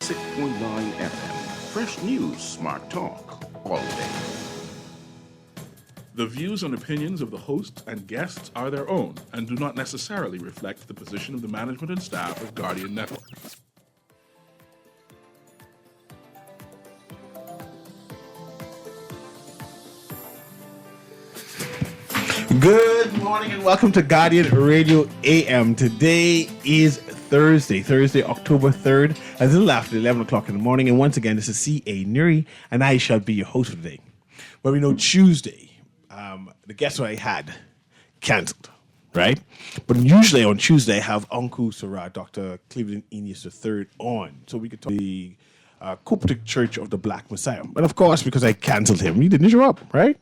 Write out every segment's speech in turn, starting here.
96.9 FM. Fresh news, smart talk, all day. The views and opinions of the hosts and guests are their own and do not necessarily reflect the position of the management and staff of Guardian Network. Good morning and welcome to Guardian Radio AM. Today is Thursday, October 3rd, a little after 11 o'clock in the morning. And once again, this is C.A. Newry, and I shall be your host for today. Well, we know Tuesday, the guest I had cancelled, right? But usually on Tuesday, I have Uncle Sarah, Dr. Cleveland Eneas III on, so we could talk the Coptic Church of the Black Messiah. But of course, because I cancelled him, he didn't show up, right?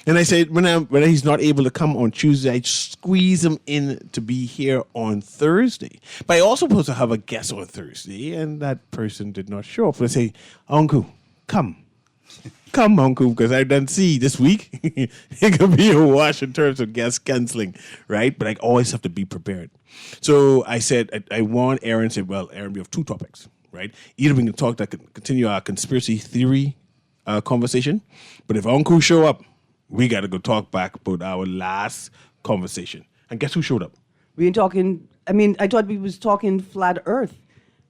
And I said, when he's not able to come on Tuesday, I squeeze him in to be here on Thursday. But I also supposed to have a guest on Thursday, and that person did not show up. So I say, Uncle, come. Come, Uncle, because I done see this week, it could be a wash in terms of guest canceling, right? But I always have to be prepared. So I said, I warned Aaron, said, well, Aaron, we have two topics, right? Either we can continue our conspiracy theory conversation, but if Uncle show up, we got to go talk back about our last conversation. And guess who showed up? We ain't talking, I thought we was talking flat earth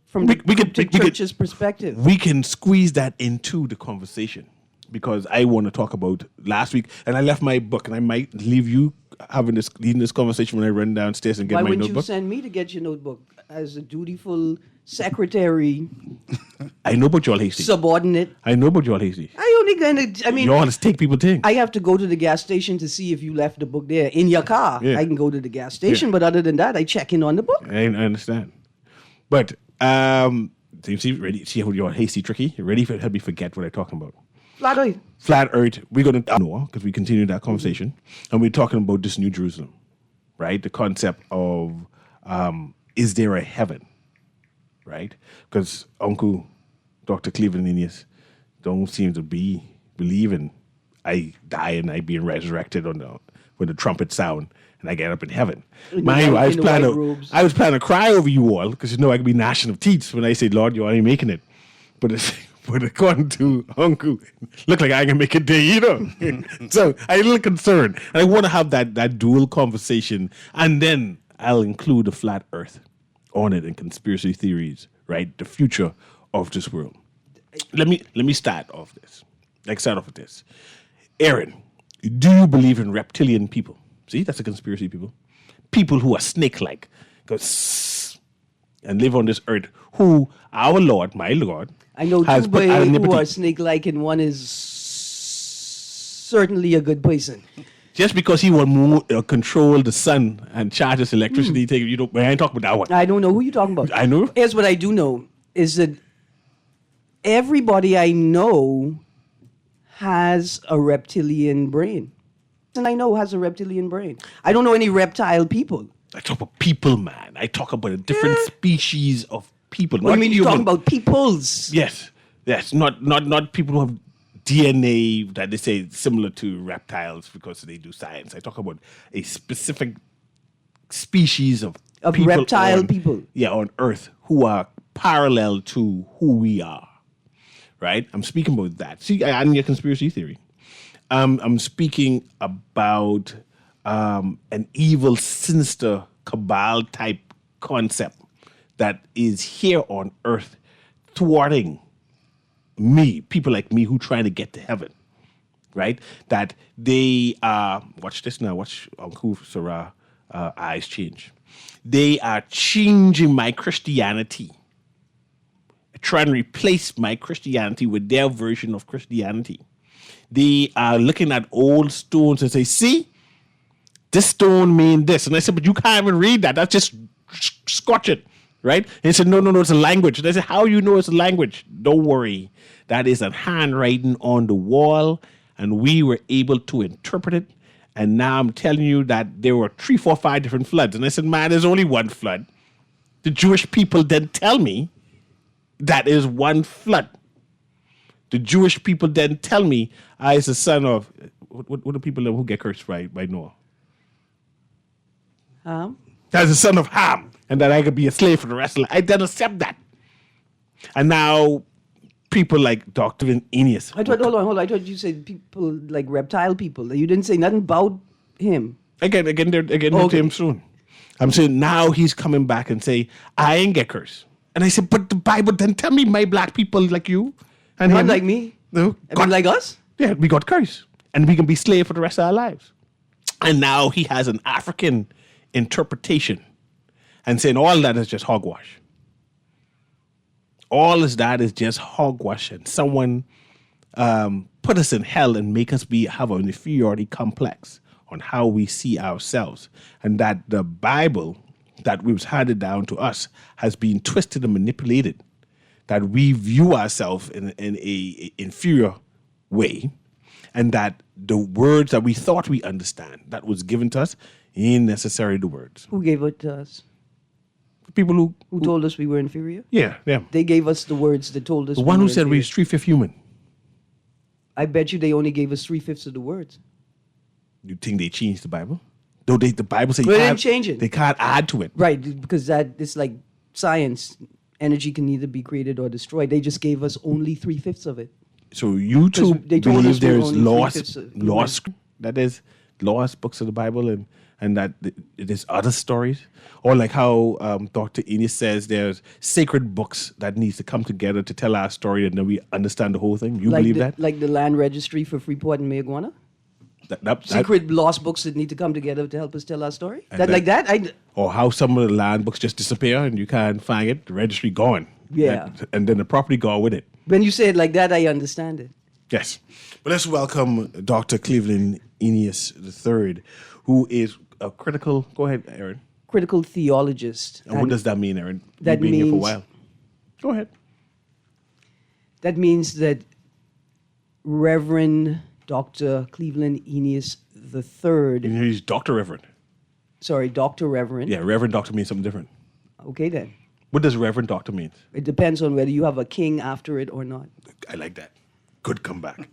from the Coptic Church's perspective. We can squeeze that into the conversation because I want to talk about last week. And I left my book, and I might leave you leading this conversation when I run downstairs and get my notebook. Why wouldn't you send me to get your notebook as a dutiful secretary? I know about y'all hasty. Subordinate. I know about y'all hasty. Y'all just take people things. I have to go to the gas station to see if you left the book there in your car. Yeah. I can go to the gas station, but other than that, I check in on the book. I understand. But, you see, ready? See how you're hasty, tricky? Ready for help me forget what I'm talking about? Flat earth. Flat earth. We're going to know because we continue that conversation. And we're talking about this New Jerusalem, right? The concept of, is there a heaven? Right? Because Uncle Dr. Cleveland Eneas don't seem to believe in I die and I being resurrected when the trumpet sound and I get up in heaven. I was planning to cry over you all because I could be gnashing of teeth when I say, Lord, you ain't making it. But according to Uncle, look like I can make it there, So I'm a little concerned. And I want to have that dual conversation, and then I'll include the flat earth on it and conspiracy theories, right? The future of this world. Let me start off this. Start off with this. Aaron, do you believe in reptilian people? See, that's a conspiracy people. People who are snake-like and live on this earth, who our Lord, my Lord, I know two boys who are snake-like, and one is certainly a good person. Just because he will control the sun and charge us electricity, I ain't talking about that one. I don't know who you're talking about. I know. Here's what I do know, is that everybody I know has a reptilian brain. And I know has a reptilian brain. I don't know any reptile people. I talk about people, man. I talk about a different species of people. What do you mean you're talking about peoples? Yes. Not people who have DNA that they say similar to reptiles because they do science. I talk about a specific species of people reptile people. Yeah, on Earth who are parallel to who we are. Right? I'm speaking about that. See, I'm your conspiracy theory. I'm speaking about an evil, sinister, cabal type concept that is here on Earth thwarting me, people like me who trying to get to heaven, right? That they are, watch this now, watch Uncle Sarah eyes change. They are changing my Christianity, trying to replace my Christianity with their version of Christianity. They are looking at old stones and say, see, this stone mean this. And I said, but you can't even read that. That's just scotch it, right? And he said, no, it's a language. And I said, how you know it's a language? Don't worry. That is a handwriting on the wall, and we were able to interpret it. And now I'm telling you that there were 3, 4, 5 different floods. And I said, man, there's only one flood. The Jewish people then tell me that is one flood. The Jewish people then tell me I is the son of, what are people who get cursed by Noah? As the son of Ham, and that I could be a slave for the rest of life. I didn't accept that. And now people like Dr. Ennius. I thought, hold on. I thought you said people like reptile people. You didn't say nothing about him. Again, they're to him soon. I'm saying now he's coming back and say, I ain't get cursed. And I said, but the Bible, then tell me my black people like you and Not him. like me. No, I mean, like us? yeah, we got cursed. And we can be slave for the rest of our lives. And now he has an African interpretation and saying all that is just hogwash. All is that is just hogwash. And someone put us in hell and make us have an inferiority complex on how we see ourselves. And that the Bible that was handed down to us has been twisted and manipulated. That we view ourselves in a inferior way. And that the words that we thought we understand that was given to us ain't necessarily the words. Who gave it to us? People who Who told us we were inferior? yeah, them. They gave us the words that told us The one we who were said we're inferior. 3/5 human. I bet you they only gave us 3/5 of the words. You think they changed the Bible? Though the Bible says Well, they didn't change it. They can't add to it. Right, because that is like science. Energy can either be created or destroyed. They just gave us only 3/5 of it. So you two they told believe us we were there's only lost 3/5 lost that is lost books of the Bible and that there's other stories, or like how Dr. Ennis says there's sacred books that needs to come together to tell our story and then we understand the whole thing. You believe that? Like the land registry for Freeport and Mayaguana? That Secret lost books that need to come together to help us tell our story? And Like that? or how some of the land books just disappear and you can't find it. The registry gone. Yeah. And then the property gone with it. When you say it like that, I understand it. Yes. But let's welcome Dr. Cleveland Ennius III, who is a critical. Go ahead, Aaron. Critical theologist. And what does that mean, Aaron? that You've been here for a means- while. Go ahead. That means that Reverend Dr. Cleveland Ennius III, And he's Dr. Reverend. sorry, Dr. Reverend. Yeah, Reverend Doctor means something different. Okay then. What does Reverend Doctor mean? It depends on whether you have a king after it or not. I like that. Good comeback.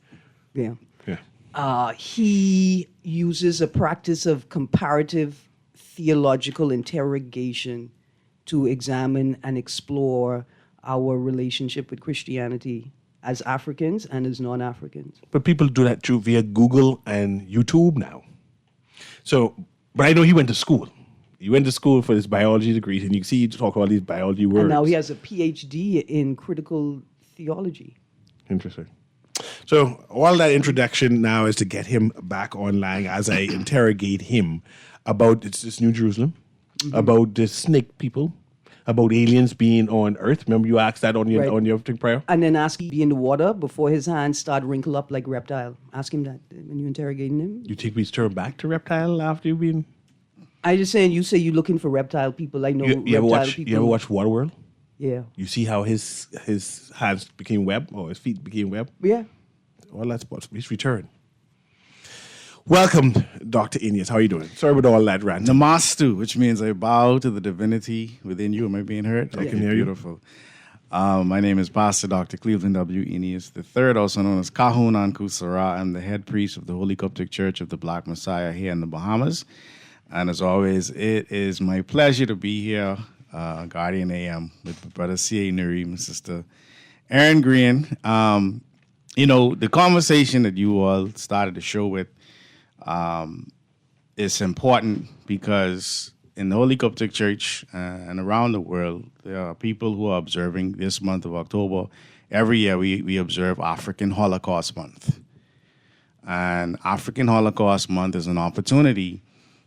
Yeah. Yeah. He uses a practice of comparative theological interrogation to examine and explore our relationship with Christianity as Africans and as non-Africans. But people do that too via Google and YouTube now. So, but I know he went to school. He went to school for his biology degrees, and you see he talk all these biology words. And now he has a PhD in critical theology. Interesting. So all that introduction now is to get him back online as I interrogate him about this New Jerusalem, about the snake people, about aliens being on Earth. Remember you asked that on your Right. on your prayer? And then ask him to be in the water before his hands start wrinkle up like reptile. Ask him that when you're interrogating him. You think we turn back to reptile after you've been? I just saying, you say you're looking for reptile people. I know You ever reptile watch? people. You ever watch Waterworld? Yeah. You see how his hands became web or his feet became web? Yeah. All that's supposed to be his return. Welcome, Dr. Ennius. How are you doing? Sorry about all that rant. Namastu, which means I bow to the divinity within you. Am I being heard? I can hear you. Beautiful. My name is Pastor Dr. Cleveland W. Ennius III, also known as Kahun Anku Sarah. I'm the head priest of the Holy Coptic Church of the Black Messiah here in the Bahamas. And as always, it is my pleasure to be here, Guardian AM, with my brother C.A. Newry, my sister Aaron Green. The conversation that you all started the show with, it's important because in the Holy Coptic Church and around the world, there are people who are observing this month of October. Every year we observe African Holocaust Month. And African Holocaust Month is an opportunity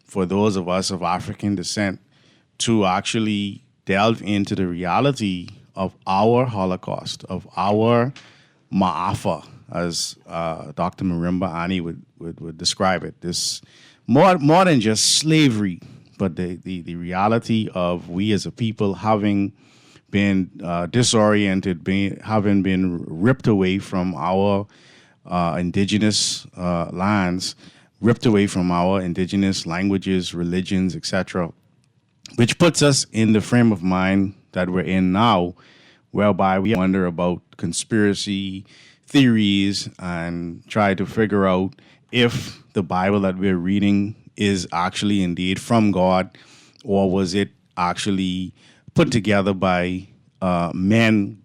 for those of us of African descent to actually delve into the reality of our Holocaust, of our Ma'afa, as Dr. Marimba Ani would describe it. This more than just slavery, but the reality of we as a people having been disoriented, having been ripped away from our indigenous lands, ripped away from our indigenous languages, religions, etc., which puts us in the frame of mind that we're in now, whereby we wonder about conspiracy theories and try to figure out if the Bible that we're reading is actually indeed from God, or was it actually put together by men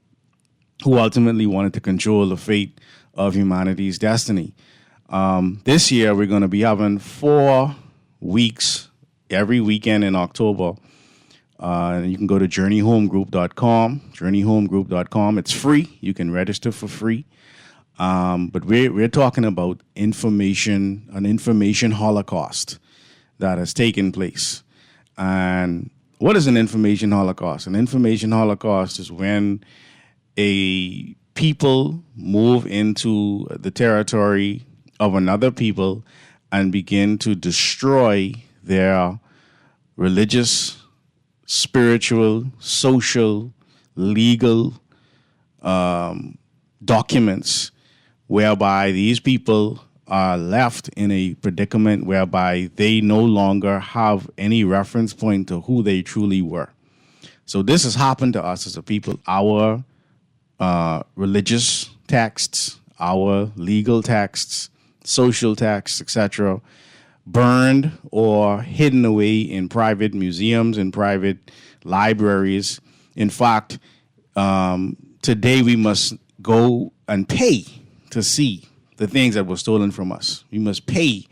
who ultimately wanted to control the fate of humanity's destiny. This year, we're going to be having 4 weeks every weekend in October. And you can go to journeyhomegroup.com, journeyhomegroup.com. It's free. You can register for free. But we're talking about an information holocaust that has taken place. And what is an information holocaust? An information holocaust is when a people move into the territory of another people and begin to destroy their religious, spiritual, social, legal documents, whereby these people are left in a predicament whereby they no longer have any reference point to who they truly were. So this has happened to us as a people. Our religious texts, our legal texts, social texts, etc., burned or hidden away in private museums and private libraries. In fact, today we must go and pay to see the things that were stolen from us. We must pay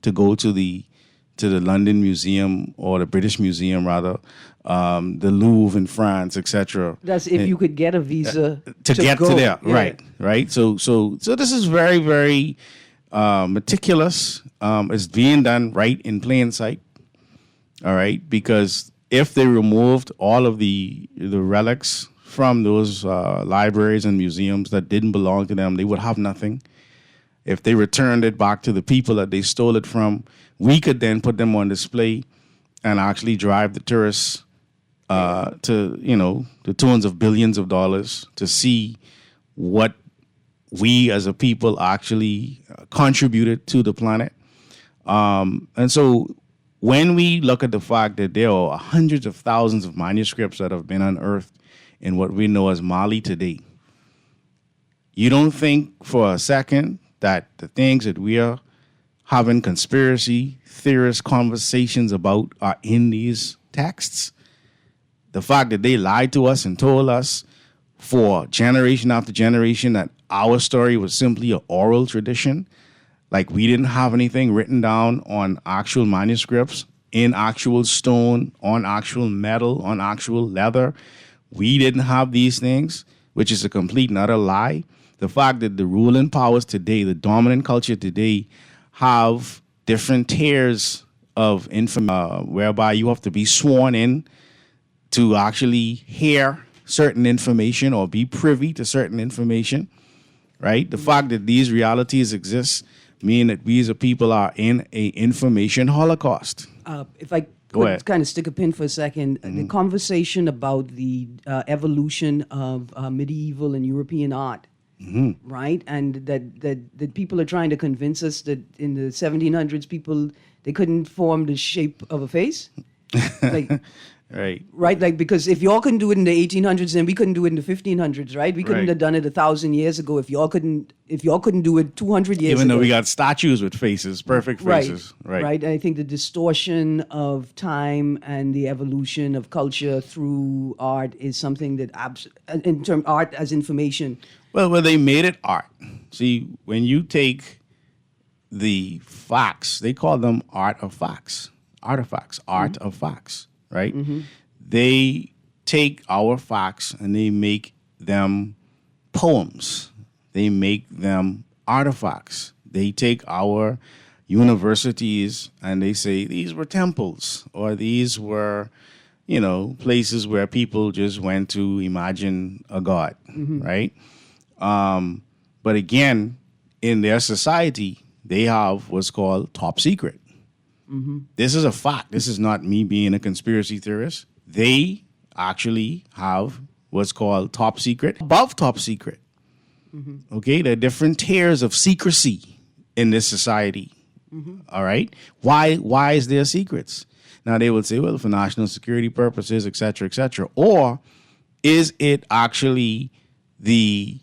to go to the London Museum or the British Museum, rather, the Louvre in France, etc. That's if you could get a visa to get go. to there, Yeah. right. So this is very, very meticulous. It's being done right in plain sight. All right, because if they removed all of the relics from those libraries and museums that didn't belong to them, they would have nothing. If they returned it back to the people that they stole it from, we could then put them on display and actually drive the tourists to, the tunes of billions of dollars to see what we as a people actually contributed to the planet. And so when we look at the fact that there are hundreds of thousands of manuscripts that have been unearthed in what we know as Mali today, you don't think for a second that the things that we are having conspiracy theorist conversations about are in these texts? The fact that they lied to us and told us for generation after generation that our story was simply an oral tradition, like we didn't have anything written down on actual manuscripts, in actual stone, on actual metal, on actual leather. We didn't have these things, which is a complete and utter lie. The fact that the ruling powers today, the dominant culture today, have different tiers of information, whereby you have to be sworn in to actually hear certain information or be privy to certain information, right? The fact that these realities exist mean that we as a people are in a information holocaust. If I Go ahead. could kind of stick a pin for a second, the conversation about the evolution of medieval and European art, right? And that people are trying to convince us that in the 1700s, people, they couldn't form the shape of a face. Like, Right. right? Like, because if y'all couldn't do it in the 1800s, then we couldn't do it in the 1500s, right? We couldn't Right. have done it 1,000 years ago if y'all couldn't do it 200 years Even ago. though we got statues with faces, perfect faces. Right. I think the distortion of time and the evolution of culture through art is something that, art as information. Well, they made it art. See, when you take the facts, they call them art of facts, art of facts, right? They take our facts and they make them poems. They make them artifacts. They take our universities and they say these were temples or these were, places where people just went to imagine a god, right? But again, in their society, they have what's called top secret. This is a fact. This is not me being a conspiracy theorist. They actually have what's called top secret, above top secret. Okay, there are different tiers of secrecy in this society. All right, why is there secrets? Now they would say, well, for national security purposes, et cetera, et cetera. Or is it actually the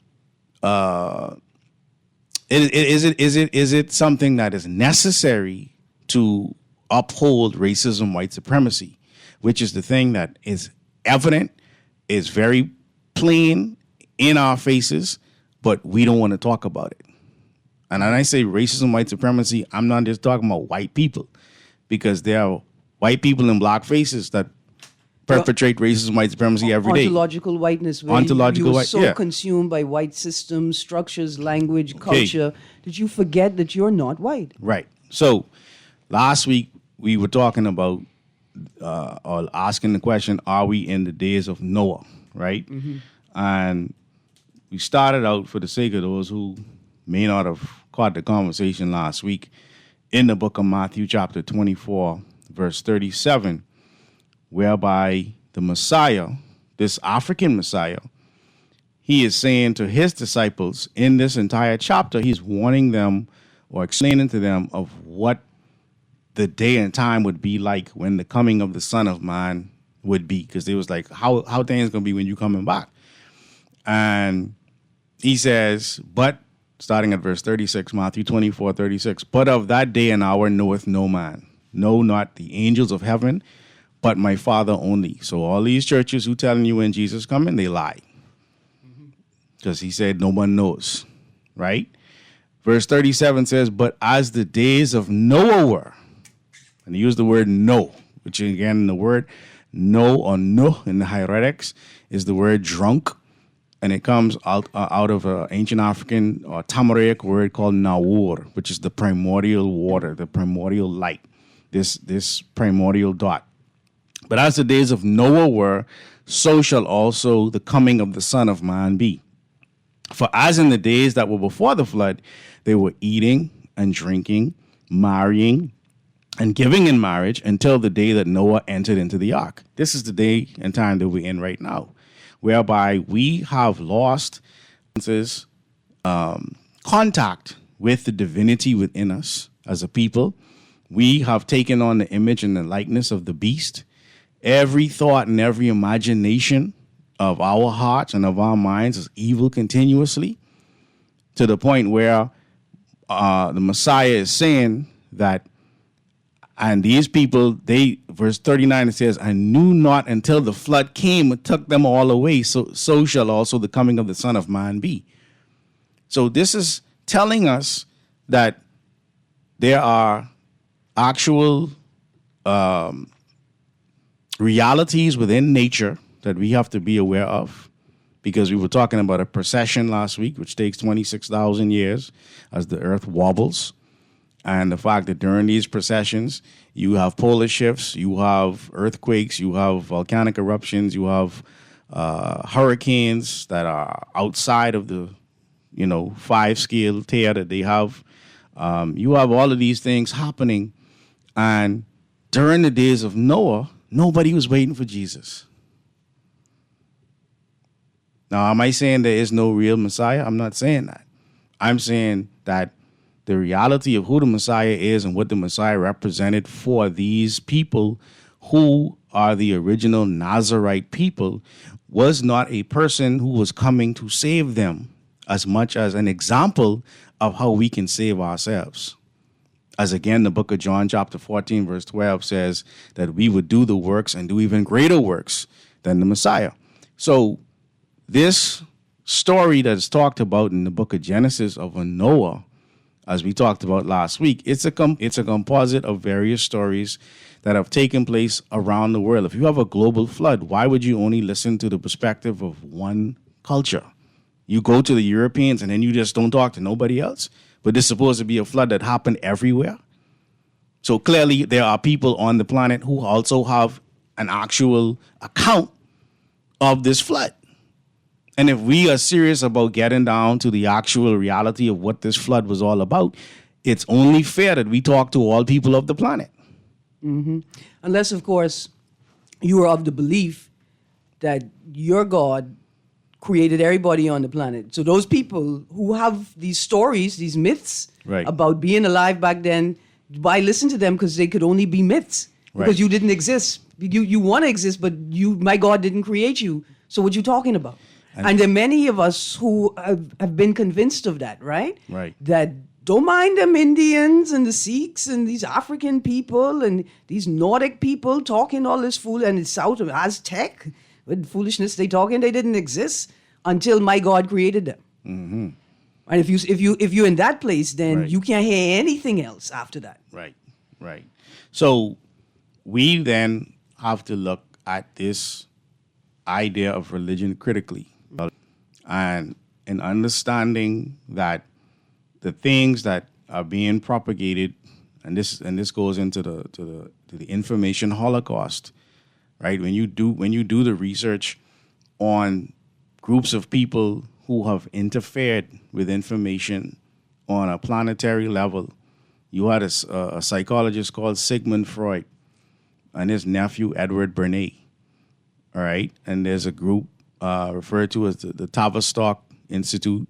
is it something that is necessary to uphold racism, white supremacy, which is the thing that is evident, is very plain in our faces, but we don't want to talk about it. And when I say racism, white supremacy, I'm not just talking about white people, because there are white people in black faces that perpetrate racism, white supremacy every day. Ontological whiteness, where Ontological you were white- so yeah. consumed by white systems, structures, language, culture, that you forget that you're not white. Right. So last week we were talking about or asking the question, are we in the days of Noah, right? And we started out, for the sake of those who may not have caught the conversation last week, in the book of Matthew chapter 24, verse 37, whereby the Messiah, this African Messiah, he is saying to his disciples in this entire chapter, he's warning them or explaining to them of what the day and time would be like when the coming of the Son of Man would be. Because they was like, how things going to be when you coming back? And he says, but, starting at verse 36, Matthew 24, 36, but of that day and hour knoweth no man, no, not the angels of heaven, but my Father only. So all these churches who telling you when Jesus coming, they lie. Because he said no one knows, right? Verse 37 says, but as the days of Noah were, and he used the word no, which again, the word no or no in the hieretics is the word drunk. And it comes out of an ancient African or Tamaric word called nawur, which is the primordial water, the primordial light, this primordial dot. But as the days of Noah were, so shall also the coming of the Son of Man be. For as in the days that were before the flood, they were eating and drinking, marrying, and giving in marriage until the day that Noah entered into the ark. This is the day and time that we're in right now, whereby we have lost contact with the divinity within us as a people. We have taken on the image and the likeness of the beast. Every thought and every imagination of our hearts and of our minds is evil continuously, to the point where the Messiah is saying that, and these people, verse 39, it says, I knew not until the flood came and took them all away. So shall also the coming of the Son of Man be. So this is telling us that there are actual realities within nature that we have to be aware of, because we were talking about a precession last week, which takes 26,000 years as the earth wobbles. And the fact that during these precessions, you have polar shifts, you have earthquakes, you have volcanic eruptions, you have hurricanes that are outside of the, 5-scale tier that they have. You have all of these things happening. And during the days of Noah, nobody was waiting for Jesus. Now, am I saying there is no real Messiah? I'm not saying that. I'm saying that the reality of who the Messiah is and what the Messiah represented for these people who are the original Nazarite people was not a person who was coming to save them as much as an example of how we can save ourselves. As again, the book of John chapter 14 verse 12 says that we would do the works and do even greater works than the Messiah. So this story that's talked about in the book of Genesis of a Noah, as we talked about last week, it's a composite of various stories that have taken place around the world. If you have a global flood, why would you only listen to the perspective of one culture? You go to the Europeans and then you just don't talk to nobody else. But this is supposed to be a flood that happened everywhere. So clearly there are people on the planet who also have an actual account of this flood. And if we are serious about getting down to the actual reality of what this flood was all about, it's only fair that we talk to all people of the planet. Mm-hmm. Unless, of course, you are of the belief that your God created everybody on the planet. So those people who have these stories, these myths about being alive back then, why listen to them? Because they could only be myths. Because you didn't exist. You want to exist, but my God didn't create you. So what you talking about? And there are many of us who have been convinced of that, right? Right. That don't mind them Indians and the Sikhs and these African people and these Nordic people talking all this fool and it's South of Aztec with foolishness they talking, they didn't exist. until my God created them. And if you're in that place, then Right. you can't hear anything else after that. Right, right. So we then have to look at this idea of religion critically, and in understanding that the things that are being propagated, and this goes into the information holocaust, right? When you do the research on groups of people who have interfered with information on a planetary level, you had a psychologist called Sigmund Freud and his nephew Edward Bernays, all right? And there's a group referred to as the Tavistock Institute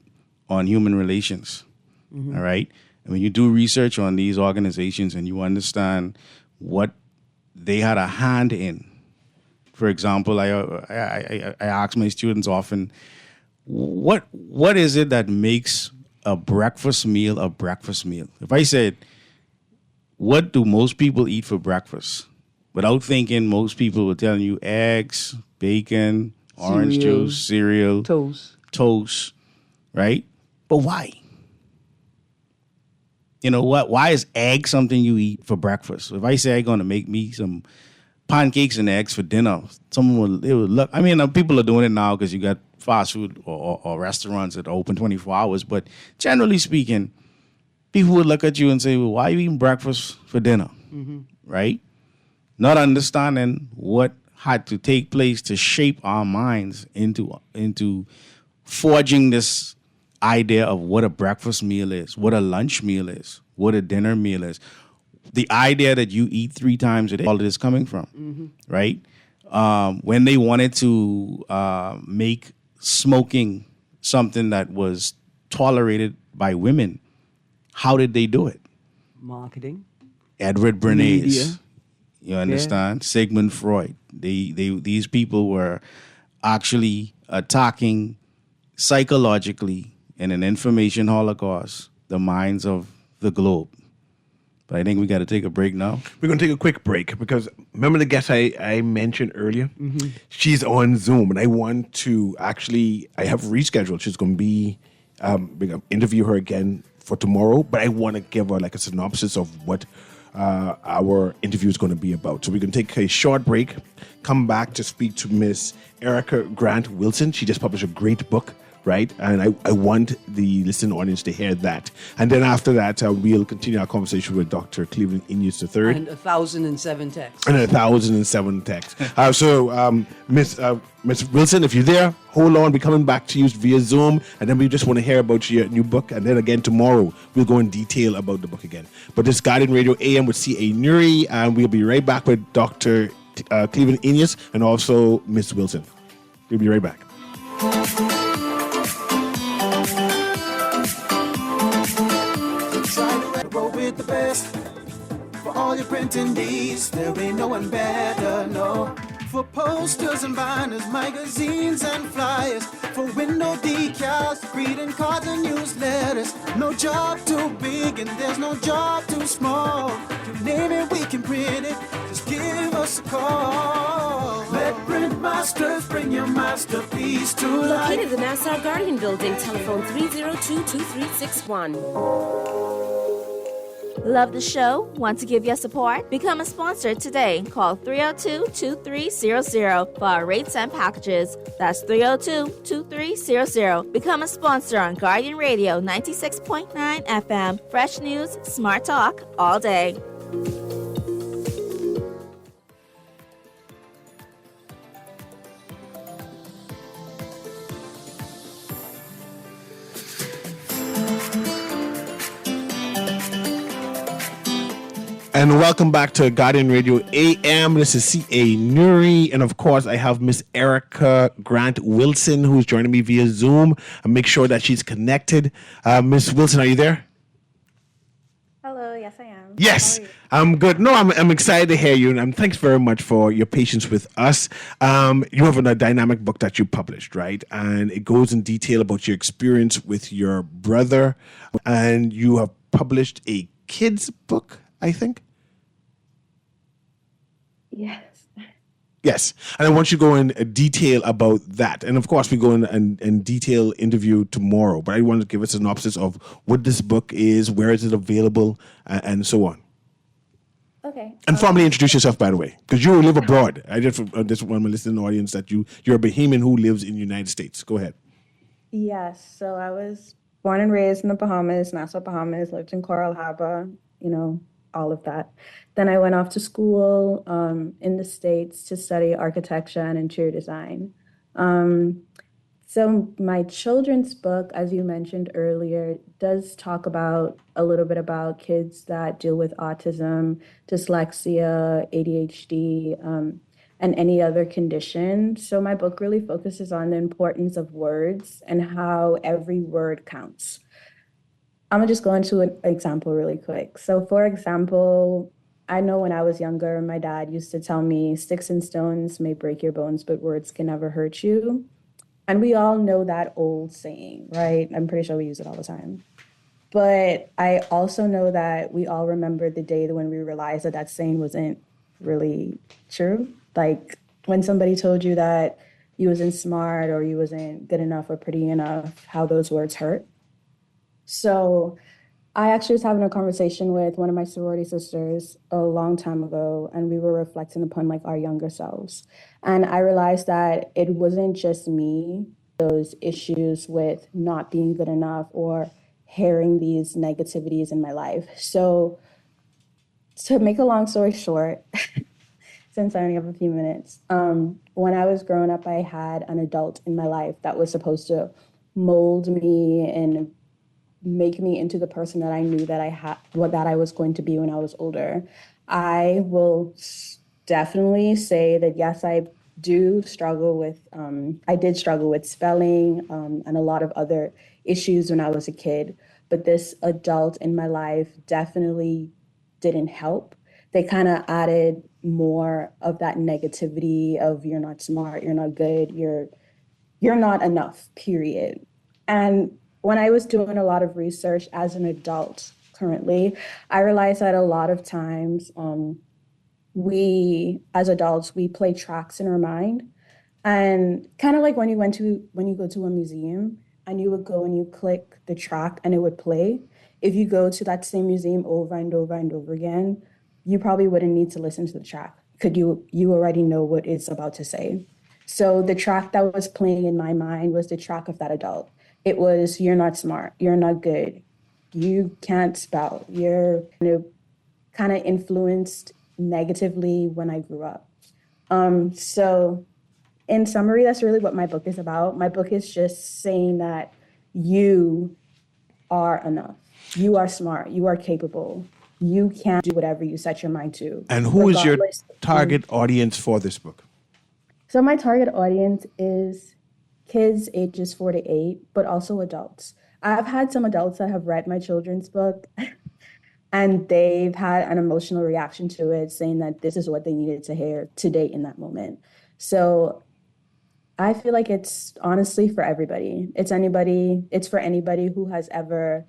on Human Relations, all right? And when you do research on these organizations and you understand what they had a hand in, for example, I ask my students often, what is it that makes a breakfast meal a breakfast meal? If I said, what do most people eat for breakfast? Without thinking, most people will tell you eggs, bacon, orange Cereal. juice, cereal, toast, right? But why? You know what? Why is egg something you eat for breakfast? If I say I'm going to make me some pancakes and eggs for dinner, someone would look. I mean, people are doing it now because you got fast food or restaurants that are open 24 hours. But generally speaking, people would look at you and say, well, why are you eating breakfast for dinner? Right? Not understanding what had to take place to shape our minds into forging this idea of what a breakfast meal is, what a lunch meal is, what a dinner meal is. The idea that you eat 3 times a day, all of this coming from, right? When they wanted to make smoking something that was tolerated by women, how did they do it? Marketing. Edward Bernays, Media. you understand? Sigmund Freud. These people were actually attacking psychologically in an information holocaust the minds of the globe. But I think we got to take a break now. We're going to take a quick break because remember the guest I mentioned earlier? She's on Zoom, and I want to I have rescheduled. She's going to be, we're going to interview her again for tomorrow, but I want to give her like a synopsis of what our interview is going to be about. So we're going to take a short break, come back to speak to Miss Erica Grant Wilson. She just published a great book, right? And I want the listening audience to hear that. And then after that, we'll continue our conversation with Dr. Cleveland Ineus III. And 1,007 texts. And 1,007 texts. So, Miss Wilson, if you're there, hold on. We're coming back to you via Zoom. And then we just want to hear about your new book. And then again, tomorrow, we'll go in detail about the book again. But this Guardian Radio AM with C.A. Newry. And we'll be right back with Dr. Cleveland Ineus and also Miss Wilson. We'll be right back. Roll with the best for all your printing needs. There ain't no one better, no. For posters and banners, magazines and flyers, for window decals, greeting cards and newsletters. No job too big and there's no job too small. You name it, we can print it. Just give us a call. Let Print Masters bring your masterpiece to life. Located in the Nassau Guardian Building, telephone 302-2361. Love the show? Want to give your support? Become a sponsor today. Call 302-2300 for our rates and packages. That's 302-2300. Become a sponsor on Guardian Radio 96.9 FM. Fresh news, smart talk, all day. And welcome back to Guardian Radio AM. This is C.A. Newry. And of course, I have Miss Erica Grant Wilson, who's joining me via Zoom. And make sure that she's connected. Miss Wilson, are you there? Hello, yes I am. Yes, How are you? I'm good. No, I'm excited to hear you. And thanks very much for your patience with us. You have a dynamic book that you published, right? And it goes in detail about your experience with your brother. And you have published a kid's book, I think. Yes. Yes, and I want you to go in detail about that. And of course, we go in detail interview tomorrow. But I want to give a synopsis of what this book is, where is it available, and so on. Okay. And formally introduce yourself, by the way, because you live abroad. I just want my listening audience that you're a Bahamian who lives in the United States. Go ahead. Yes. So I was born and raised in the Bahamas, Nassau, Bahamas, lived in Coral Harbor, all of that. Then I went off to school in the States to study architecture and interior design. So my children's book, as you mentioned earlier, does talk about a little bit about kids that deal with autism, dyslexia, ADHD, and any other condition. So my book really focuses on the importance of words and how every word counts. I'm gonna just go into an example really quick. So for example, I know when I was younger, my dad used to tell me, sticks and stones may break your bones, but words can never hurt you. And we all know that old saying, right? I'm pretty sure we use it all the time. But I also know that we all remember the day when we realized that that saying wasn't really true. Like when somebody told you that you wasn't smart or you wasn't good enough or pretty enough, how those words hurt. So I actually was having a conversation with one of my sorority sisters a long time ago, and we were reflecting upon like our younger selves. And I realized that it wasn't just me, those issues with not being good enough or hearing these negativities in my life. So to make a long story short, since I only have a few minutes, when I was growing up, I had an adult in my life that was supposed to mold me and make me into the person that I knew that that I was going to be when I was older. I will definitely say that yes, I did struggle with spelling and a lot of other issues when I was a kid. But this adult in my life definitely didn't help. They kind of added more of that negativity of you're not smart, you're not good, you're not enough, period. And when I was doing a lot of research as an adult currently, I realized that a lot of times we, as adults, we play tracks in our mind. And kind of like when you go to a museum and you would go and you click the track and it would play. If you go to that same museum over and over and over again, you probably wouldn't need to listen to the track because you already know what it's about to say. So the track that was playing in my mind was the track of that adult. It was, you're not smart, you're not good, you can't spell, you're kind of influenced negatively when I grew up. So in summary, that's really what my book is about. My book is just saying that you are enough. You are smart. You are capable. You can do whatever you set your mind to. And who is your target audience for this book? So my target audience is kids ages 4 to 8, but also adults. I've had some adults that have read my children's book and they've had an emotional reaction to it, saying that this is what they needed to hear today in that moment. So I feel like it's honestly for everybody. It's for anybody who has ever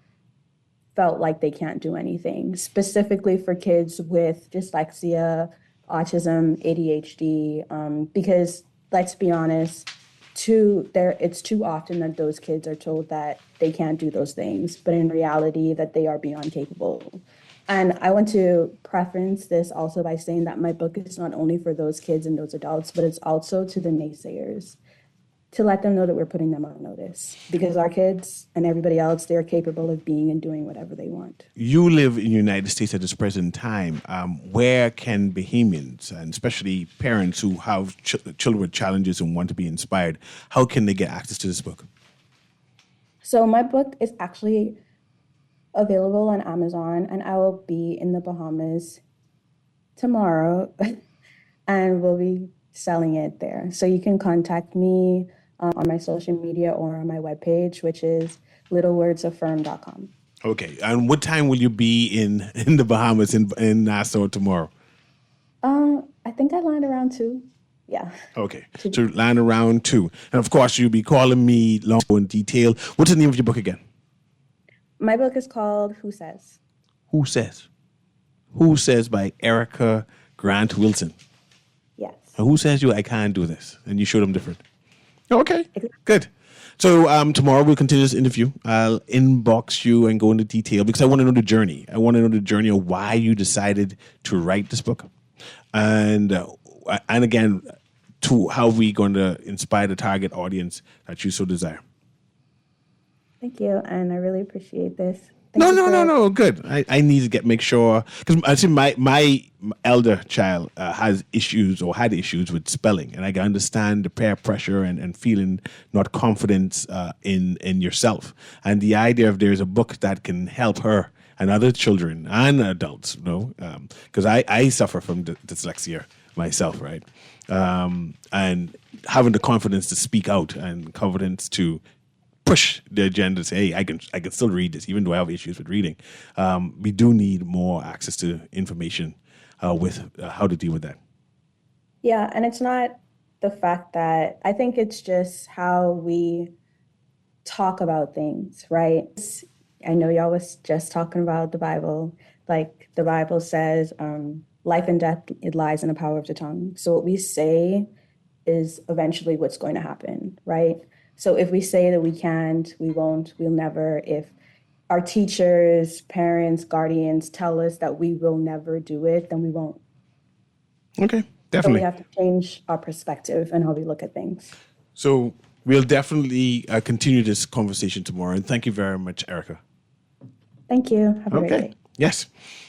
felt like they can't do anything, specifically for kids with dyslexia, autism, ADHD, because let's be honest, it's too often that those kids are told that they can't do those things, but in reality that they are beyond capable. And I want to preference this also by saying that my book is not only for those kids and those adults, but it's also to the naysayers, to let them know that we're putting them on notice, because our kids and everybody else, they're capable of being and doing whatever they want. You live in the United States at this present time. Where can Bahamians, and especially parents who have children with challenges and want to be inspired, how can they get access to this book? So my book is actually available on Amazon, and I will be in the Bahamas tomorrow and we'll be selling it there. So you can contact me on my social media or on my webpage, which is littlewordsoffirm.com. Okay. And what time will you be in the Bahamas, in Nassau tomorrow? I think I land around 2. Yeah. Okay. So land around 2. And of course, you'll be calling me long in detail. What's the name of your book again? My book is called Who Says? Who Says? Who Says by Erica Grant Wilson. Yes. And who says I can't do this? And you show them different. Okay, good. So tomorrow we'll continue this interview. I'll inbox you and go into detail because I want to know the journey. I want to know the journey of why you decided to write this book, and again, to how we going to inspire the target audience that you so desire. Thank you, and I really appreciate this. No. Good. I need to make sure because I see my elder child has issues or had issues with spelling, and I can understand the peer pressure and feeling not confidence in yourself. And the idea of there's a book that can help her and other children and adults, because I suffer from dyslexia myself, right? And having the confidence to speak out and confidence to push the agenda to say, hey, I can still read this, even though I have issues with reading. We do need more access to information with how to deal with that. Yeah, and it's not the fact that, I think it's just how we talk about things, right? I know y'all was just talking about the Bible. Like the Bible says, life and death, it lies in the power of the tongue. So what we say is eventually what's going to happen, right? So if we say that we can't, we won't, we'll never. If our teachers, parents, guardians tell us that we will never do it, then we won't. Okay, definitely. So we have to change our perspective and how we look at things. So we'll definitely continue this conversation tomorrow. And thank you very much, Erica. Thank you. Have a great day. Yes.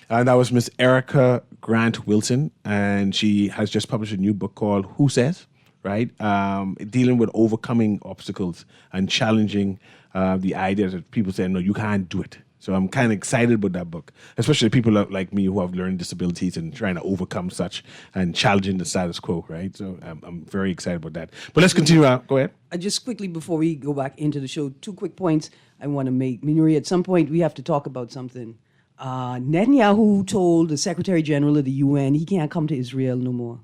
That was Miss Erica Grant Wilson, and she has just published a new book called Who Says? Right? Dealing with overcoming obstacles and challenging the idea that people say, no, you can't do it. So I'm kind of excited about that book, especially people like me who have learning disabilities and trying to overcome such and challenging the status quo, right? So I'm very excited about that. But let's continue. Go ahead. Just quickly before we go back into the show, 2 quick points I want to make. Newry, at some point we have to talk about something. Netanyahu told the Secretary General of the UN he can't come to Israel no more.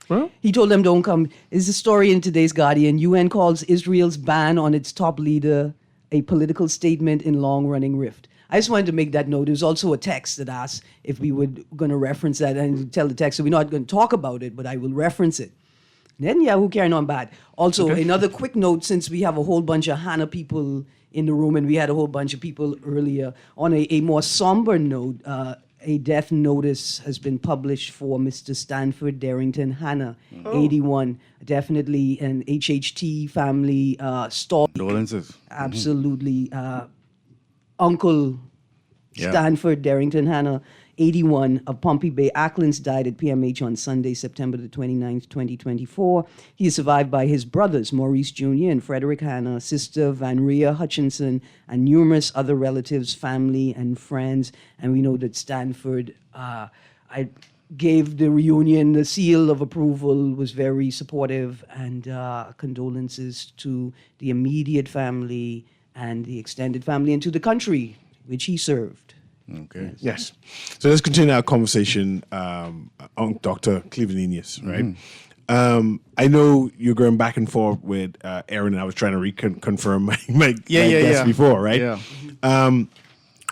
Well, he told them don't come. It's a story in today's Guardian. UN calls Israel's ban on its top leader a political statement in long-running rift. I just wanted to make that note. There's also a text that asked if we were going to reference that and tell the text that we're not going to talk about it, but I will reference it. Netanyahu carrying on bad. Also, another quick note, since we have a whole bunch of Hannah people in the room and we had a whole bunch of people earlier, on a more somber note, a death notice has been published for Mr. Stanford Darrington Hannah, 81. Definitely an HHT family stalwart. Condolences. Absolutely. Uncle Stanford Darrington Hannah, 81, of Pompey Bay, Acklands, died at PMH on Sunday, September the 29th, 2024. He is survived by his brothers, Maurice Jr. and Frederick Hannah, sister Van Rhea Hutchinson, and numerous other relatives, family, and friends. And we know that Stanford I gave the reunion the seal of approval, was very supportive, and condolences to the immediate family and the extended family and to the country which he served. Okay. Yes. So let's continue our conversation on Dr. Cleveland-Enius, right? I know you're going back and forth with Aaron, and I was trying to reconfirm my guess before, right? Yeah.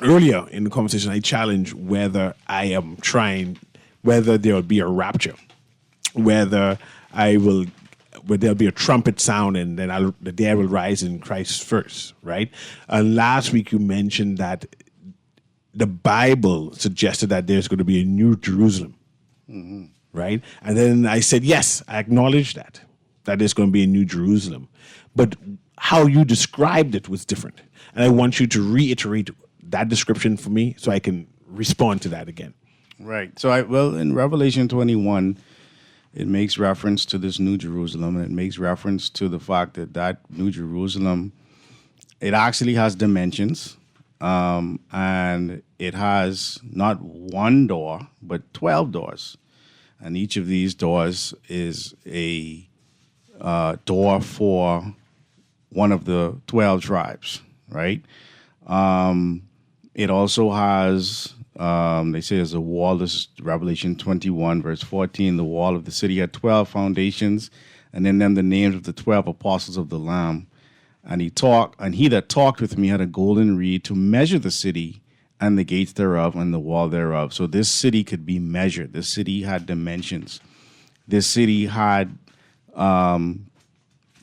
Earlier in the conversation, I challenged whether there will be a rapture, whether there'll be a trumpet sound and then the dead will rise in Christ first, right? And last week you mentioned that the Bible suggested that there's going to be a new Jerusalem, right? And then I said, yes, I acknowledge that there's going to be a new Jerusalem. But how you described it was different. And I want you to reiterate that description for me so I can respond to that again. Right. So, in Revelation 21, it makes reference to this New Jerusalem, and it makes reference to the fact that New Jerusalem, it actually has dimensions, and it has not one door, but 12 doors. And each of these doors is a door for one of the 12 tribes, right? It also has... they say there's a wall. This is Revelation 21, verse 14. The wall of the city had 12 foundations, and in them the names of the 12 apostles of the Lamb. And he that talked with me had a golden reed to measure the city and the gates thereof and the wall thereof. So this city could be measured. This city had dimensions. this city had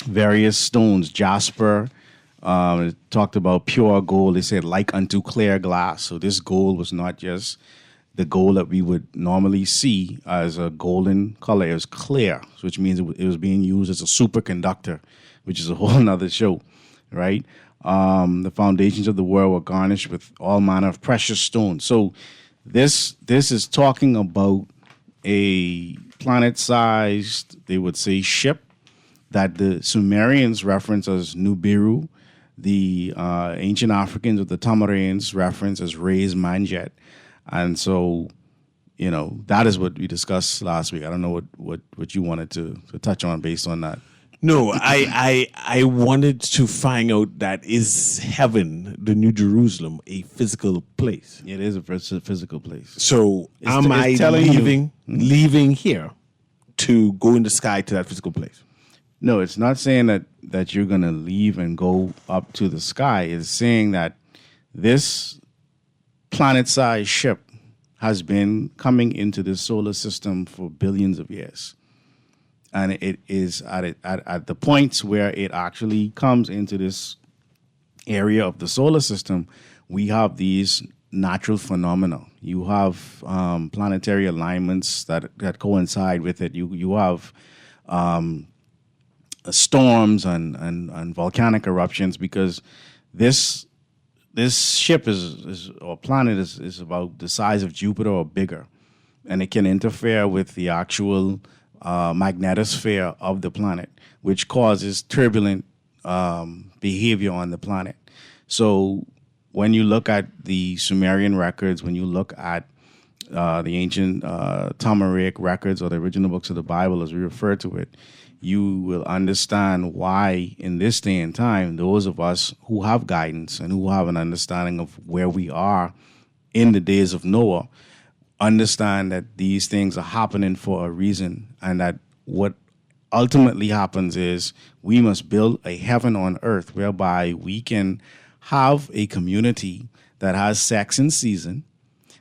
various stones, jasper. It talked about pure gold. They said like unto clear glass. So this gold was not just the gold that we would normally see as a golden color. It was clear, which means it was being used as a superconductor, which is a whole nother show, right? The foundations of the world were garnished with all manner of precious stones. So this is talking about a planet-sized, they would say, ship that the Sumerians reference as Nubiru, the ancient Africans of the Tamarians reference as Ray's Manjet. And so, that is what we discussed last week. I don't know what you wanted to touch on based on that. No, I wanted to find out that is heaven, the New Jerusalem, a physical place. It is a physical place. So am I leaving here to go in the sky to that physical place? No, it's not saying that you're going to leave and go up to the sky. It's saying that this planet-sized ship has been coming into the solar system for billions of years. And it is at the points where it actually comes into this area of the solar system, we have these natural phenomena. You have planetary alignments that coincide with it. You have storms and volcanic eruptions, because this ship or planet is about the size of Jupiter or bigger, and it can interfere with the actual magnetosphere of the planet, which causes turbulent behavior on the planet. So when you look at the Sumerian records, when you look at the ancient Tamaric records, or the original books of the Bible as we refer to it, you will understand why in this day and time, those of us who have guidance and who have an understanding of where we are in the days of Noah, understand that these things are happening for a reason, and that what ultimately happens is we must build a heaven on earth whereby we can have a community that has sex in season,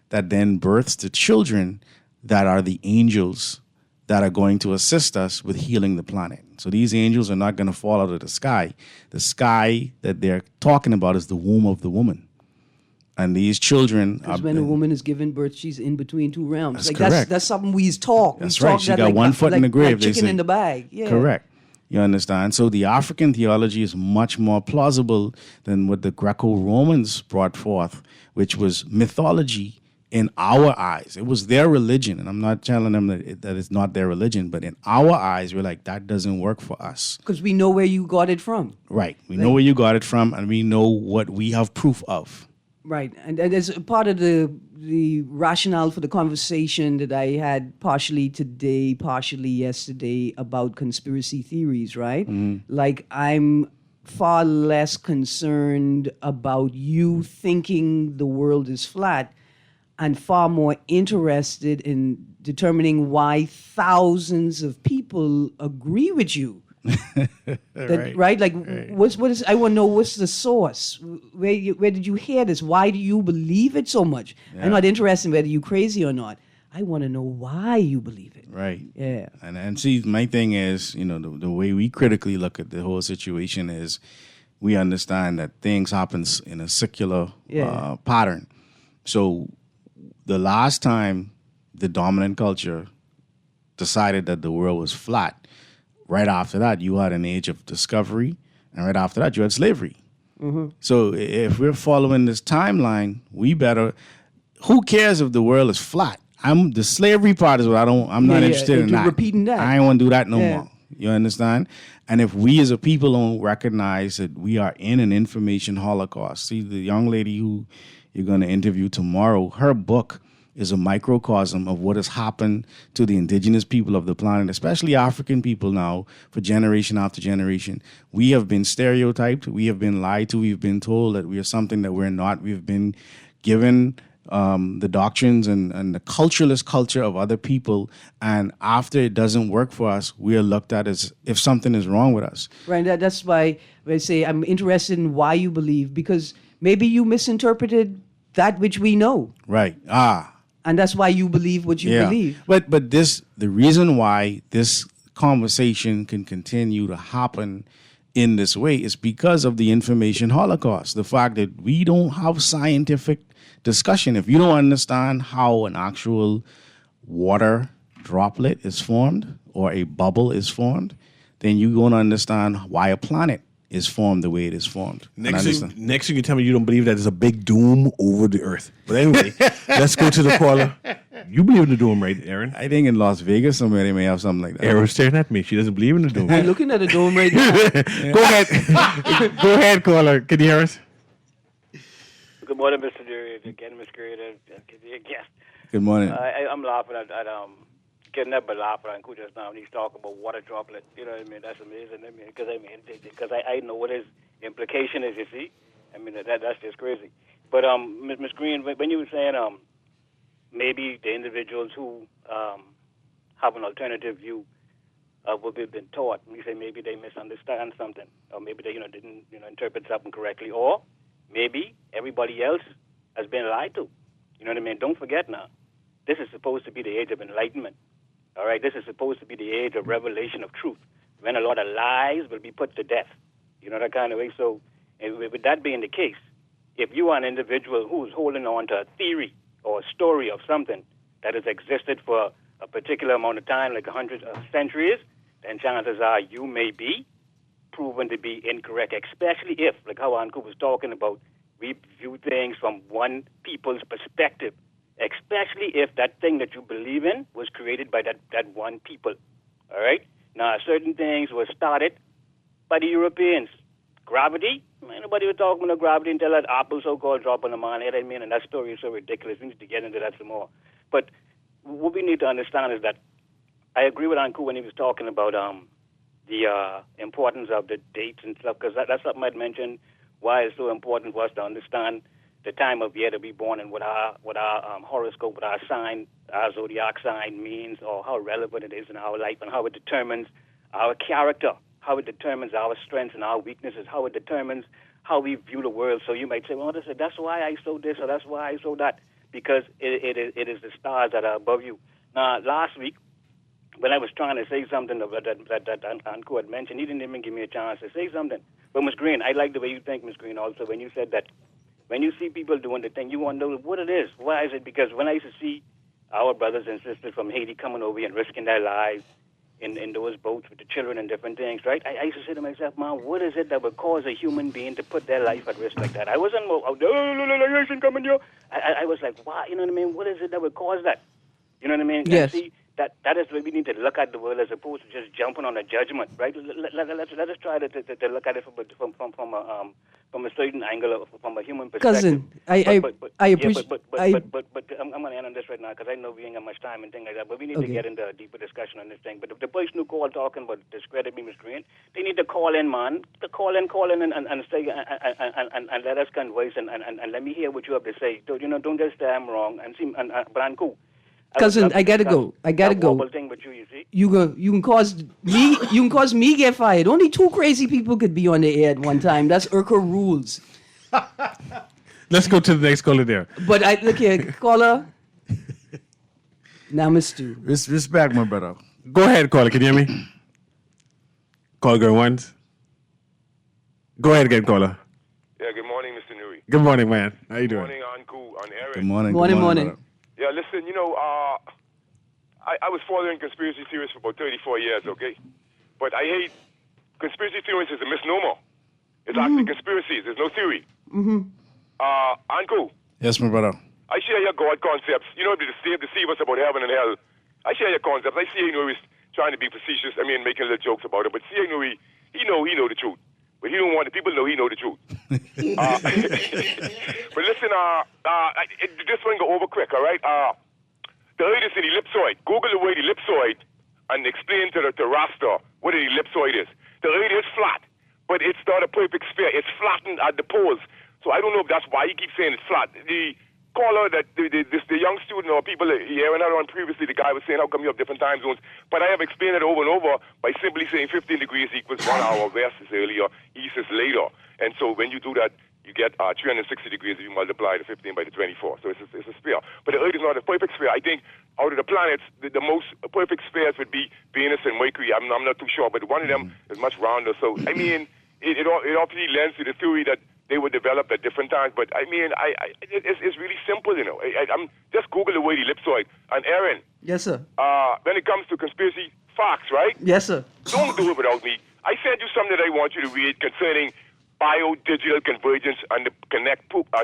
that then births the children that are the angels that are going to assist us with healing the planet. So these angels are not going to fall out of the sky. The sky that they're talking about is the womb of the woman. And these children... Because when a woman is given birth, she's in between two realms. That's correct. That's something we talk. That's we right. talk She that got one foot in the grave. Like chicken in the bag. Yeah. Correct. You understand? So the African theology is much more plausible than what the Greco-Romans brought forth, which was mythology in our eyes. It was their religion, and I'm not telling them that it's not their religion, but in our eyes, we're like, that doesn't work for us. Because we know where you got it from. Right. We know where you got it from, and we know what we have proof of. Right. And as a part of the rationale for the conversation that I had partially today, partially yesterday about conspiracy theories, right? Mm-hmm. Like, I'm far less concerned about you thinking the world is flat and far more interested in determining why thousands of people agree with you. Right? Like, right. What is? I want to know what's the source. Where did you hear this? Why do you believe it so much? Yeah. I'm not interested in whether you're crazy or not. I want to know why you believe it. Right. Yeah. And see, my thing is, the way we critically look at the whole situation is, we understand that things happen in a secular pattern. So the last time the dominant culture decided that the world was flat, right after that, you had an age of discovery, and right after that, you had slavery. Mm-hmm. So if we're following this timeline, we better. Who cares if the world is flat? The slavery part is what I'm not interested in that. Repeating that. I ain't want to do that no more. You understand? And if we as a people don't recognize that we are in an information holocaust, see the young lady who you're going to interview tomorrow, her book is a microcosm of what has happened to the indigenous people of the planet, especially African people now, for generation after generation. We have been stereotyped. We have been lied to. We've been told that we are something that we're not. We've been given the doctrines and the culturalist culture of other people. And after it doesn't work for us, we are looked at as if something is wrong with us. Right. That's why I say I'm interested in why you believe, because maybe you misinterpreted that which we know. Right. And that's why you believe what you believe. But the reason why this conversation can continue to happen in this way is because of the information holocaust. The fact that we don't have scientific discussion. If you don't understand how an actual water droplet is formed or a bubble is formed, then you're going to understand why a planet is formed the way it is formed. Next thing you tell me you don't believe that there's a big doom over the earth. But anyway, let's go to the caller. You believe in the doom, right, Aaron? I think in Las Vegas somewhere they may have something like that. Aaron's staring at me. She doesn't believe in the doom. I'm looking at a dome right now. Go ahead. Go ahead, caller. Can you hear us? Good morning, Mr. Newry. Again, Ms. Creator. Yes. Good morning. I'm laughing at getting up but laughing at Uncle just now when he's talking about water droplet. You know what I mean? That's amazing. Because I know what his implication is, you see. I mean, that's just crazy. But, Ms. Green, when you were saying maybe the individuals who have an alternative view of what they've been taught, you say maybe they misunderstand something, or maybe they didn't interpret something correctly, or maybe everybody else has been lied to. You know what I mean? Don't forget now, this is supposed to be the age of enlightenment. All right, this is supposed to be the age of revelation of truth, when a lot of lies will be put to death. You know, that kind of way. So, with that being the case, if you are an individual who's holding on to a theory or a story of something that has existed for a particular amount of time, like 100 centuries, then chances are you may be proven to be incorrect, especially if, like how Anku was talking about, we view things from one people's perspective, especially if that thing that you believe in was created by that one people. All right? Now, certain things were started by the Europeans. Gravity, nobody was talking about gravity until that apple so-called dropped on the man head. I mean, and that story is so ridiculous. We need to get into that some more. But what we need to understand is that I agree with Anku when he was talking about the importance of the dates and stuff, because that's something I'd mentioned, why it's so important for us to understand the time of year to be born and what our horoscope, what our sign, our zodiac sign means, or how relevant it is in our life, and how it determines our character, how it determines our strengths and our weaknesses, how it determines how we view the world. So you might say, well, that's why I saw this, or that's why I saw that, because it is the stars that are above you. Now, last week, when I was trying to say something that Anku had mentioned, he didn't even give me a chance to say something. But Ms. Green, I like the way you think, Ms. Green, also, when you said that when you see people doing the thing, you want to know what it is. Why is it? Because when I used to see our brothers and sisters from Haiti coming over here and risking their lives in those boats with the children and different things, right? I used to say to myself, man, what is it that would cause a human being to put their life at risk like that? I wasn't out there, coming here. I was like, why? You know what I mean? What is it that would cause that? You know what I mean? Yes. And see, that is where we need to look at the world as opposed to just jumping on a judgment, right? Let us try to look at it from a certain angle, from a human perspective. Cousin, I appreciate. But I'm going to end on this right now because I know we ain't got much time and things like that. But we need to get into a deeper discussion on this thing. But the person who called talking about discredit me, Mr. Green, they need to call in, man. To call in and say and let us converse and let me hear what you have to say. So, don't just say I'm wrong and see. But I'm cool. Cousin, I gotta go. Thing with you see? You can cause me get fired. Only two crazy people could be on the air at one time. That's Urkel rules. Let's go to the next caller there. But look here, caller. Namaste. Respect, my brother. Go ahead, caller. Can you hear me? Call girl once. Go ahead again, caller. Yeah, good morning, Mr. Newry. Good morning, man. How you doing? Good morning, Anku, on Eric. Good morning. Morning. Yeah, listen, I was following conspiracy theories for about 34 years, okay? But I hate conspiracy theories is a misnomer. It's actually conspiracies. There's no theory. Anku. Yes, my brother. I share your God concepts. To deceive us about heaven and hell. I share your concepts. I see he's trying to be facetious. Making little jokes about it. But see Newry, he know the truth. But he don't want the people know he know the truth. But listen, this one go over quick, all right? The lady said ellipsoid. Google the word ellipsoid and explain to Rasta what an ellipsoid is. The lady is flat, but it's not a perfect sphere. It's flattened at the poles. So I don't know if that's why he keeps saying it's flat. The caller that the young student or people here and on previously, the guy was saying, how come you have different time zones? But I have explained it over and over by simply saying 15 degrees equals 1 hour, west is earlier, east is later. And so when you do that, you get 360 degrees if you multiply the 15 by the 24. So it's a sphere. But the Earth is not a perfect sphere. I think out of the planets, the most perfect spheres would be Venus and Mercury. I'm not too sure, but one of them is much rounder. So, I mean, it obviously lends to the theory that they were developed at different times. But, I mean, it's really simple, you know. I'm just Google the word ellipsoid. And, Aaron. Yes, sir. When it comes to conspiracy facts, right? Yes, sir. Don't do it without me. I sent you something that I want you to read concerning biodigital convergence and the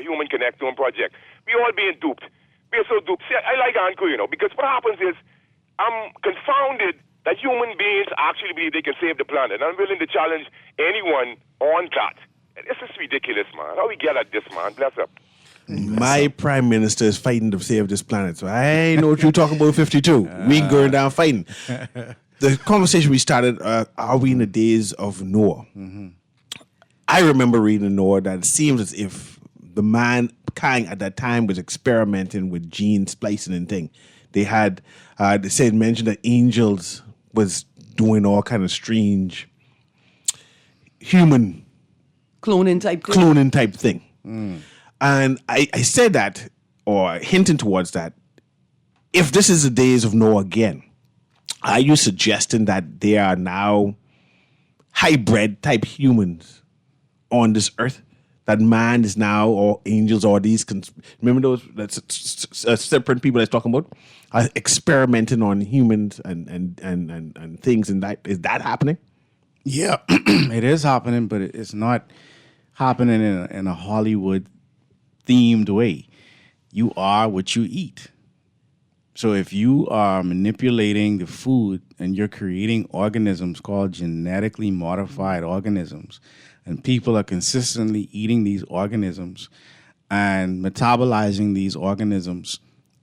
Human Connectome project. We all being duped. We are so duped. See, I like Anko, you know, because what happens is I'm confounded that human beings actually believe they can save the planet. I'm willing to challenge anyone on that. This is ridiculous, man. How we get at this, man? Bless up. My prime minister is fighting to save this planet, so I know what you're talking about. 52. We going down fighting. The conversation we started. Are we in the days of Noah? I remember reading in Noah that it seems as if the mankind at that time was experimenting with gene splicing and thing. They had mentioned that angels was doing all kind of strange human cloning type thing. And I said that, or hinting towards that, if this is the days of Noah again, are you suggesting that there are now hybrid type humans on this earth? That man is now, or angels, or these, remember those separate people that's talking about, are experimenting on humans and things, and that is that happening? Yeah, it is happening, but it's not happening in a Hollywood themed way. You are what you eat. So if you are manipulating the food and you're creating organisms called genetically modified organisms, and people are consistently eating these organisms and metabolizing these organisms,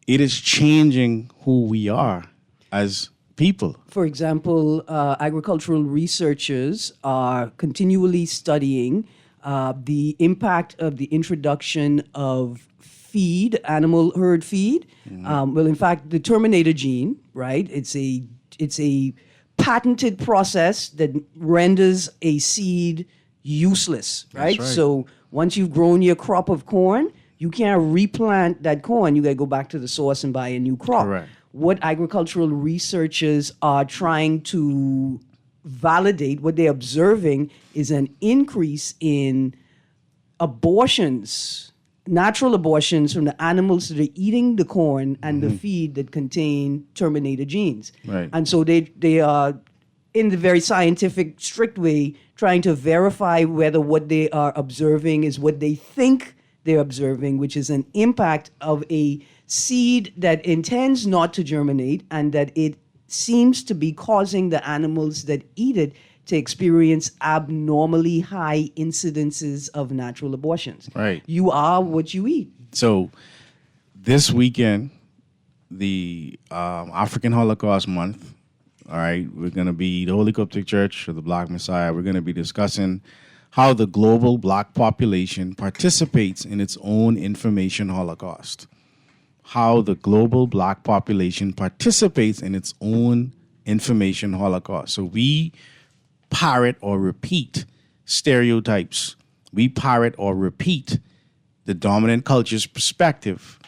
it is changing who we are as people. For example, agricultural researchers are continually studying the impact of the introduction of animal herd feed. Well, in fact, the Terminator gene, right? It's a patented process that renders a seed useless, right? So once you've grown your crop of corn, you can't replant that corn. You got to go back to the source and buy a new crop. Correct. What agricultural researchers are trying to validate, what they're observing, is an increase in abortions, natural abortions from the animals that are eating the corn and the feed that contain Terminator genes. Right. And so they are, in the very scientific, strict way, trying to verify whether what they are observing is what they think they're observing, which is an impact of a seed that intends not to germinate, and that it seems to be causing the animals that eat it to experience abnormally high incidences of natural abortions. Right. You are what you eat. So this weekend, the African Holocaust Month, all right, we're going to be the Holy Coptic Church of the Black Messiah. We're going to be discussing how the global black population participates in its own information holocaust. How the global black population participates in its own information holocaust. So we parrot or repeat stereotypes. We parrot or repeat the dominant culture's perspective,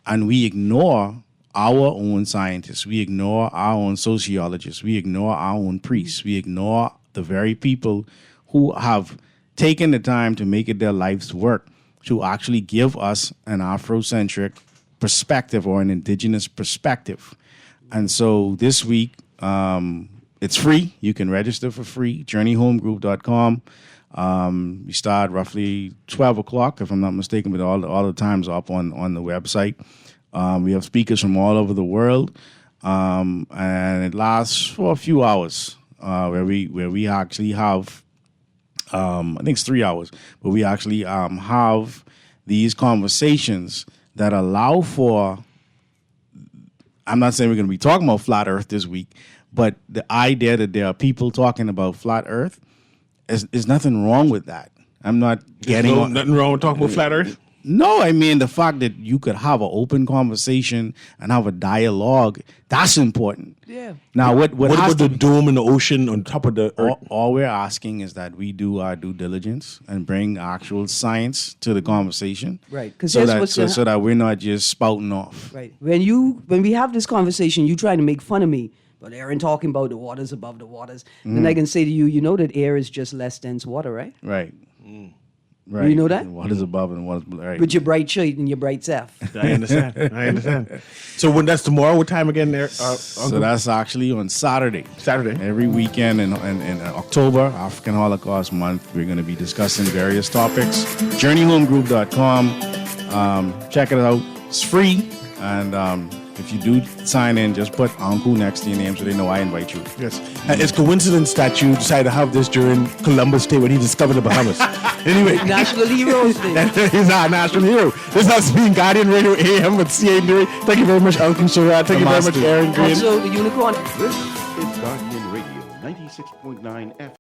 and we ignore our own scientists. We ignore our own sociologists. We ignore our own priests. We ignore the very people who have taken the time to make it their life's work to actually give us an Afrocentric perspective or an indigenous perspective. And so this week, it's free. You can register for free. JourneyHomeGroup.com. We start roughly 12 o'clock, if I'm not mistaken, but all the times are up on the website. We have speakers from all over the world, and it lasts for a few hours, where we actually have, I think it's 3 hours, but we actually have these conversations that allow for, I'm not saying we're going to be talking about flat Earth this week, but the idea that there are people talking about flat Earth, is nothing wrong with that. I'm not getting nothing wrong with talking about flat Earth. No, I mean the fact that you could have an open conversation and have a dialogue, that's important. Yeah. Now, what What has about to the dome in the ocean on top of the earth? all we're asking is that we do our due diligence and bring actual science to the conversation. Right, 'cause so here's that what's so, gonna so that we're not just spouting off. Right. When we have this conversation, you try to make fun of me, but Aaron talking about the waters above the waters. Then I can say to you, you know that air is just less dense water, right? Right. Right. You know that? And what is above and what is below. Right. With your bright shirt and your bright self. I understand. So when that's tomorrow, what time again there? So that's actually on Saturday. Saturday. Every weekend in October, African Holocaust Month, we're going to be discussing various topics. JourneyHomeGroup.com. Check it out. It's free. And if you do sign in, just put Uncle next to your name so they know I invite you. Yes. It's coincidence that you decided to have this during Columbus Day when he discovered the Bahamas. Anyway. National Heroes Day. He's our national hero. This has been Guardian Radio AM with C.A. Newry. Thank you very much, Uncle Sherrod. Thank you very much, Aaron Green. Also, the unicorn. This is Guardian Radio 96.9 FM.